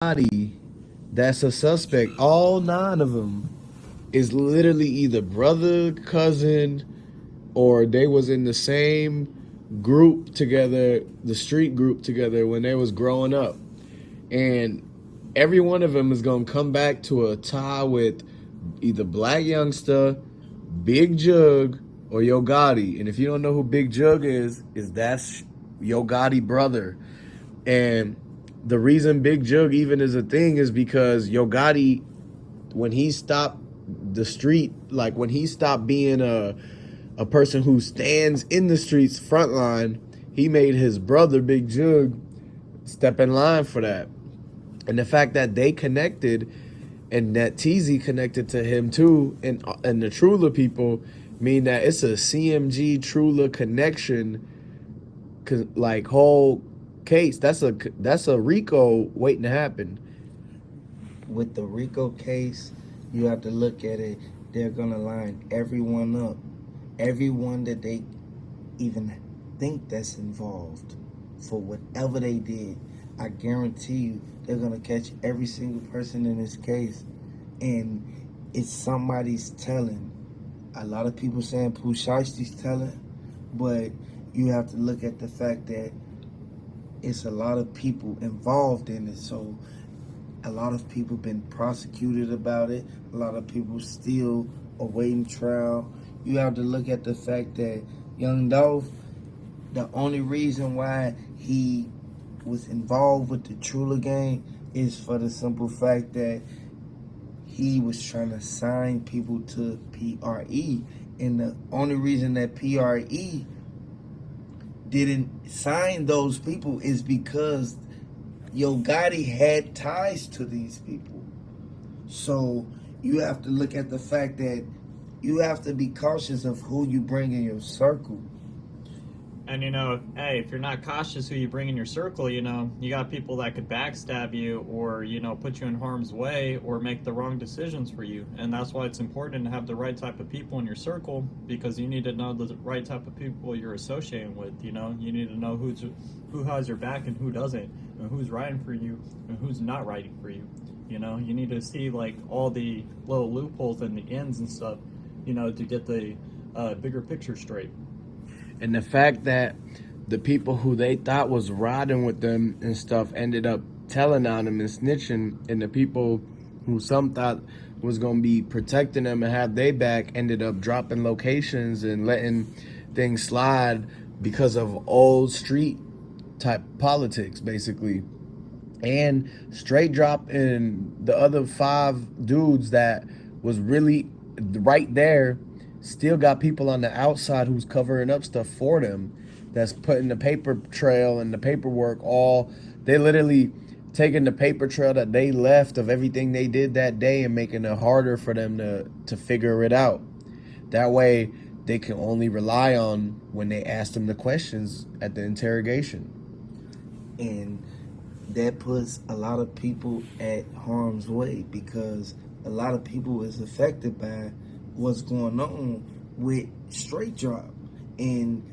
Gotti that's a suspect. All nine of them is literally either brother, cousin, or they was in the same group together, the street group together when they was growing up. And every one of them is gonna come back to a tie with either Black Youngster, Big Jug, or Yo Gotti. And if you don't know who Big Jug is that's Yo Gotti brother. And the reason Big Jug even is a thing is because Yo Gotti, when he stopped the street, like when he stopped being a person who stands in the streets front line, he made his brother Big Jug step in line for that. And the fact that they connected and that TZ connected to him too, and the Trula people, mean that it's a CMG Trula connection, like whole case. That's a Rico waiting to happen. With the Rico case, you have to look at it. They're gonna line everyone up, everyone that they even think that's involved for whatever they did. I guarantee you, they're gonna catch every single person in this case, and it's somebody's telling. A lot of people saying Pooh Shiesty's telling, but you have to look at the fact that it's a lot of people involved in it. So a lot of people been prosecuted about it. A lot of people still awaiting trial. You have to look at the fact that young Dolph, the only reason why he was involved with the Trula gang is for the simple fact that he was trying to sign people to PRE. And the only reason that PRE didn't sign those people is because Yo Gotti had ties to these people. So you have to look at the fact that you have to be cautious of who you bring in your circle. And hey, if you're not cautious who you bring in your circle, you got people that could backstab you or, put you in harm's way or make the wrong decisions for you. And that's why it's important to have the right type of people in your circle, because you need to know the right type of people you're associating with. You need to know who has your back and who doesn't, and who's riding for you and who's not riding for you. You need to see like all the little loopholes and the ends and stuff, to get the bigger picture straight. And the fact that the people who they thought was riding with them and stuff ended up telling on them and snitching, and the people who some thought was going to be protecting them and have their back ended up dropping locations and letting things slide because of old street type politics, basically. And straight drop in the other five dudes that was really right there, still got people on the outside who's covering up stuff for them, that's putting the paper trail and the paperwork all. They literally taking the paper trail that they left of everything they did that day and making it harder for them to figure it out. That way they can only rely on when they ask them the questions at the interrogation. And that puts a lot of people at harm's way, because a lot of people is affected by what's going on with straight drop. And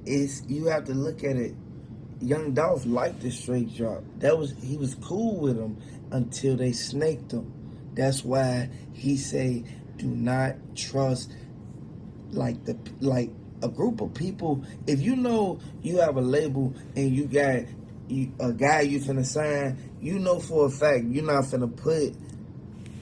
you have to look at it. Young Dolph liked the straight drop. He was cool with them until they snaked him. That's why he say do not trust like a group of people. If you know you have a label and you got a guy you finna sign, you know for a fact you're not finna put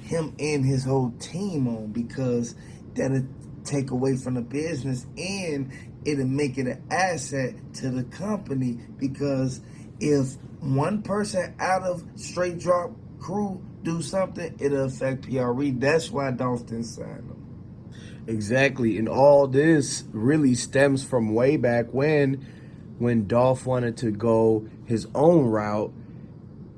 him and his whole team on, because that'll take away from the business and it'll make it an asset to the company. Because if one person out of straight drop crew do something, it'll affect PRE. That's why Dolph didn't sign them. Exactly. And all this really stems from way back when Dolph wanted to go his own route.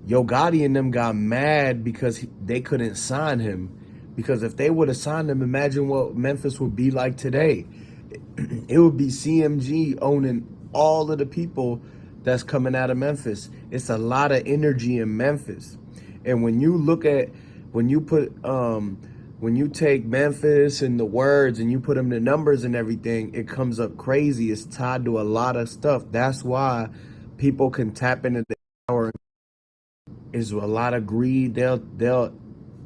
Yo Gotti and them got mad because they couldn't sign him. Because if they would have signed him, imagine what Memphis would be like today. It would be CMG owning all of the people that's coming out of Memphis. It's a lot of energy in Memphis. And when you take Memphis and the words and you put them to numbers and everything, it comes up crazy. It's tied to a lot of stuff. That's why people can tap into the power is a lot of greed. They'll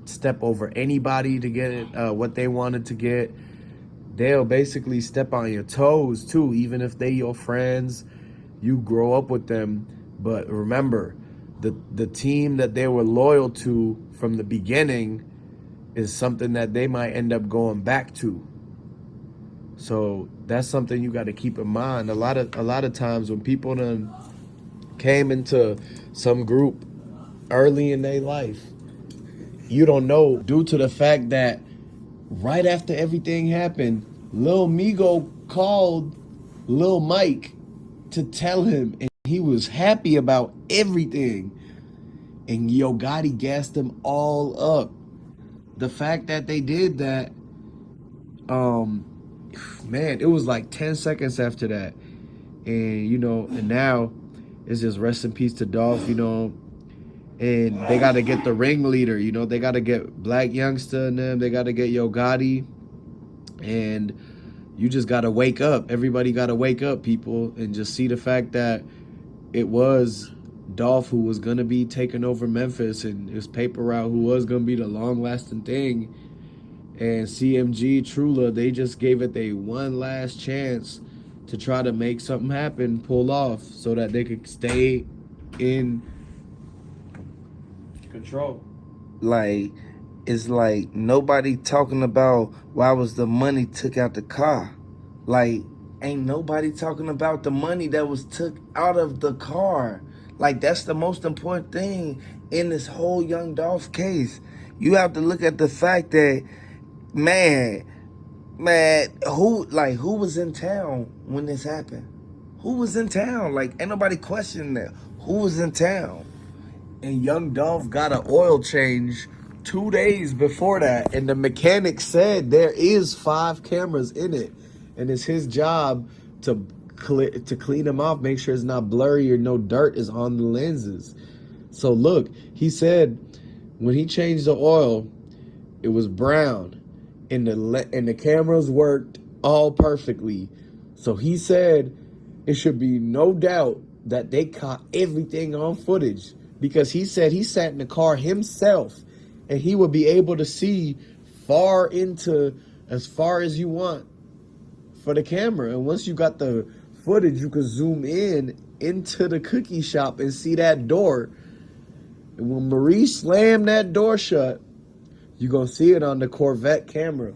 step over anybody to get it, what they wanted to get. They'll basically step on your toes too, even if they your friends. You grow up with them, but remember, the team that they were loyal to from the beginning is something that they might end up going back to. So that's something you got to keep in mind. A lot of times when people done came into some group early in their life, you don't know, due to the fact that right after everything happened, Lil Migo called Lil Mike to tell him, and he was happy about everything. And Yo Gotti gassed them all up. The fact that they did that, man, it was like 10 seconds after that. And now it's just rest in peace to Dolph, and they got to get the ringleader, they got to get Black Youngster and them, they got to get Yo Gotti, and you just got to wake up. Everybody got to wake up, people, and just see the fact that it was Dolph who was going to be taking over Memphis, and his paper route who was going to be the long-lasting thing. And CMG, Trula, they just gave it a one last chance to try to make something happen, pull off, so that they could stay in control. Like, it's like nobody talking about why was the money took out the car. Like, ain't nobody talking about the money that was took out of the car. Like, that's the most important thing in this whole Young Dolph case. You have to look at the fact that, man, who was in town when this happened? Who was in town? Like, ain't nobody questioning that. Who was in town? And Young Dolph got an oil change 2 days before that, and the mechanic said there is 5 cameras in it, and it's his job to clean them off, make sure it's not blurry or no dirt is on the lenses. So look, he said when he changed the oil, it was brown, and the cameras worked all perfectly. So he said it should be no doubt that they caught everything on footage, because he said he sat in the car himself and he would be able to see as far as you want for the camera. And once you got the footage, you could zoom in into the cookie shop and see that door. And when Marie slammed that door shut, you're going to see it on the Corvette camera.